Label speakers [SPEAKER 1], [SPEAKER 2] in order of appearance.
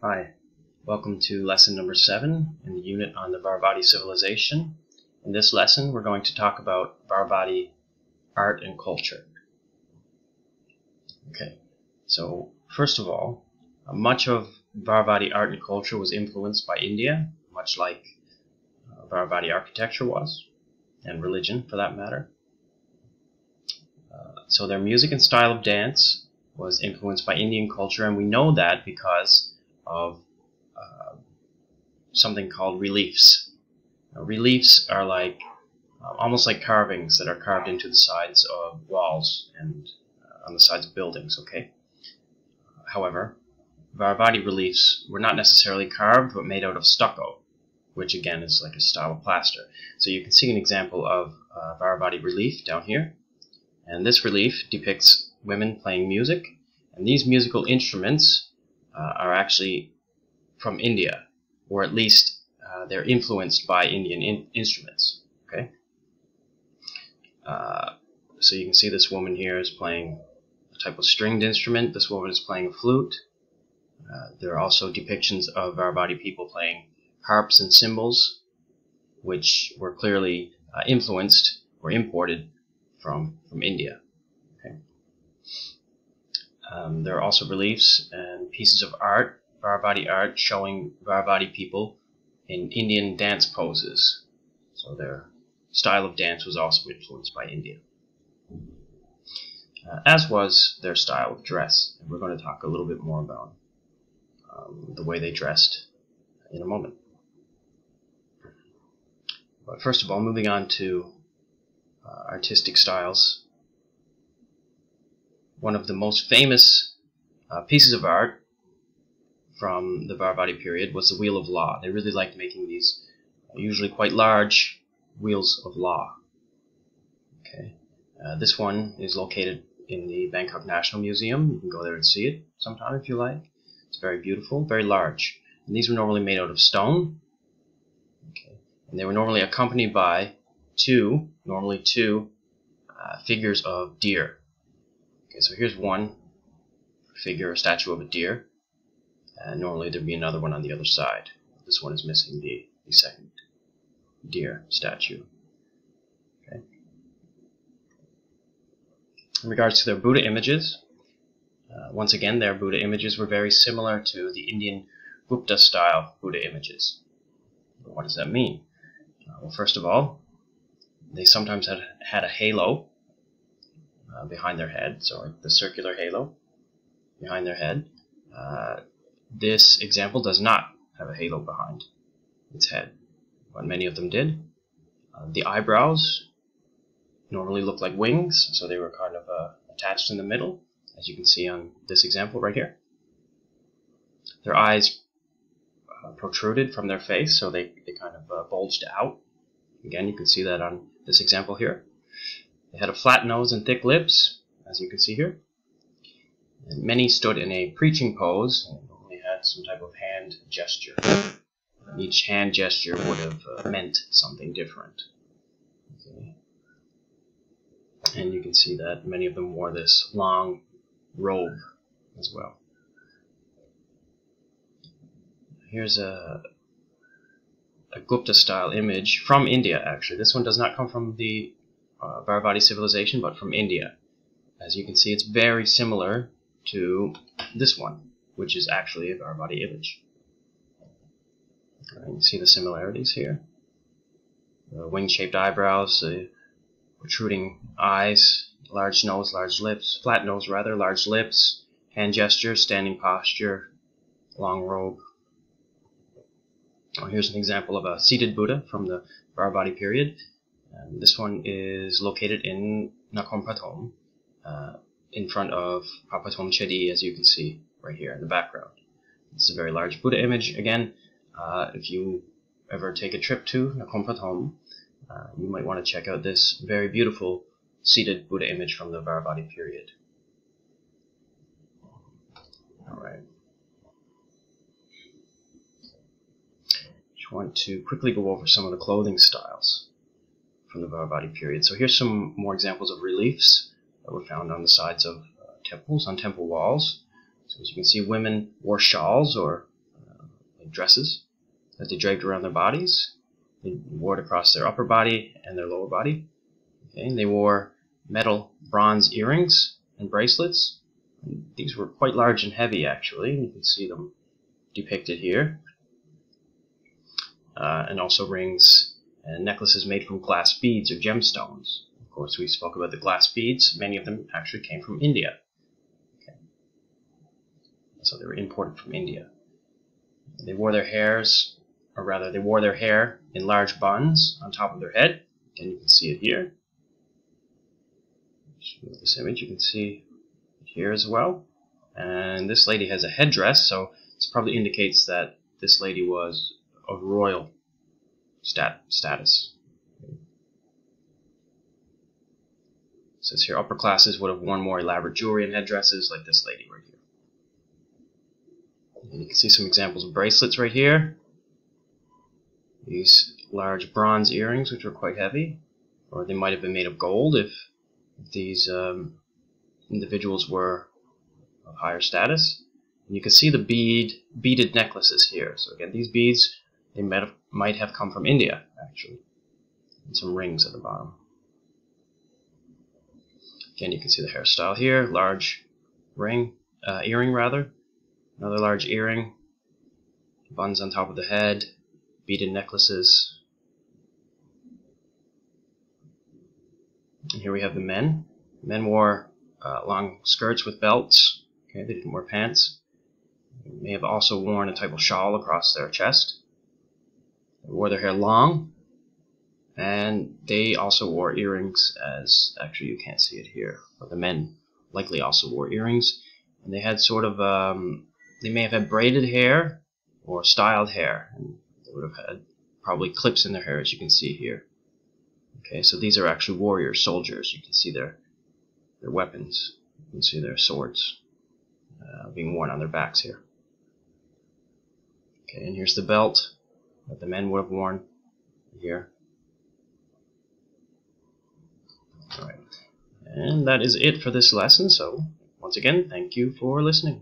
[SPEAKER 1] Hi, welcome to lesson number 7 in the unit on the Dvaravati civilization. In this lesson, we're going to talk about Dvaravati art and culture. Okay, so first of all, much of Dvaravati art and culture was influenced by India, much like Dvaravati architecture was, and religion for that matter. So their music and style of dance was influenced by Indian culture, and we know that because of something called reliefs. Reliefs are like almost like carvings that are carved into the sides of walls and on the sides of buildings. Okay. However, Dvaravati reliefs were not necessarily carved, but made out of stucco, which again is like a style of plaster. So you can see an example of Dvaravati relief down here, and this relief depicts women playing music, and these musical instruments are actually from India, or at least they're influenced by Indian instruments. Okay, so you can see this woman here is playing a type of stringed instrument. This woman is playing a flute. There are also depictions of Dvaravati people playing harps and cymbals, which were clearly influenced or imported from India. Okay. There are also reliefs and pieces of art, Dvaravati art, showing Dvaravati people in Indian dance poses. So their style of dance was also influenced by India, as was their style of dress. And we're going to talk a little bit more about the way they dressed in a moment. But first of all, moving on to artistic styles. One of the most famous pieces of art from the Dvaravati period was the Wheel of Law. They really liked making these usually quite large wheels of law. Okay, this one is located in the Bangkok National Museum. You can go there and see it sometime if you like. It's very beautiful, very large. And these were normally made out of stone. Okay, and they were normally accompanied by normally two figures of deer. Okay, so here's one figure, a statue of a deer, and normally there'd be another one on the other side. This one is missing the second deer statue. Okay. In regards to their Buddha images, once again, their Buddha images were very similar to the Indian Gupta style Buddha images. What does that mean? Well, first of all, they sometimes had a halo behind their head, so like the circular halo behind their head. This example does not have a halo behind its head, but many of them did. The eyebrows normally look like wings, so they were kind of attached in the middle, as you can see on this example right here. Their eyes protruded from their face, so they kind of bulged out. Again, you can see that on this example here. They had a flat nose and thick lips, as you can see here. And many stood in a preaching pose and normally had some type of hand gesture. Each hand gesture would have meant something different. Okay. And you can see that many of them wore this long robe as well. Here's a Gupta style image from India, actually. This one does not come from the Dvaravati civilization, but from India. As you can see, it's very similar to this one, which is actually a Dvaravati image. You can see the similarities here. The wing-shaped eyebrows, the protruding eyes, large nose, large lips, flat nose rather, large lips, hand gestures, standing posture, long robe. Here's an example of a seated Buddha from the Dvaravati period. And this one is located in Nakhon Pathom, in front of Papathom Chedi, as you can see right here in the background. It's a very large Buddha image. Again, if you ever take a trip to Nakhon Pathom, you might want to check out this very beautiful seated Buddha image from the Dvaravati period. Alright. Just want to quickly go over some of the clothing styles from the Dvaravati period. So here's some more examples of reliefs that were found on the sides of temples, on temple walls. So as you can see, women wore shawls or dresses that they draped around their bodies. They wore it across their upper body and their lower body. Okay, and they wore metal bronze earrings and bracelets. And these were quite large and heavy, actually. You can see them depicted here. And also rings and necklaces made from glass beads or gemstones. Of course, we spoke about the glass beads. Many of them actually came from India. Okay. So they were imported from India. They wore their hairs, or rather, they wore their hair in large buns on top of their head. Again, you can see it here. With this image, you can see it here as well. And this lady has a headdress, so this probably indicates that this lady was of royal status. It says here upper classes would have worn more elaborate jewelry and headdresses like this lady right here. And you can see some examples of bracelets right here. These large bronze earrings, which were quite heavy, or they might have been made of gold if these individuals were of higher status. And you can see the beaded necklaces here. So again, these beads, they might have come from India, actually. And some rings at the bottom. Again, you can see the hairstyle here, large earring rather. Another large earring, buns on top of the head, beaded necklaces. And here we have the men. Men wore long skirts with belts. Okay, they didn't wear pants. They may have also worn a type of shawl across their chest. They wore their hair long, and they also wore earrings, as actually you can't see it here, but the men likely also wore earrings. And they had sort of, they may have had braided hair or styled hair, and they would have had probably clips in their hair, as you can see here. Okay, so these are actually warriors, soldiers. You can see their weapons. You can see their swords being worn on their backs here. Okay, and here's the belt that the men would have worn here. Alright, and that is it for this lesson. So, once again, thank you for listening.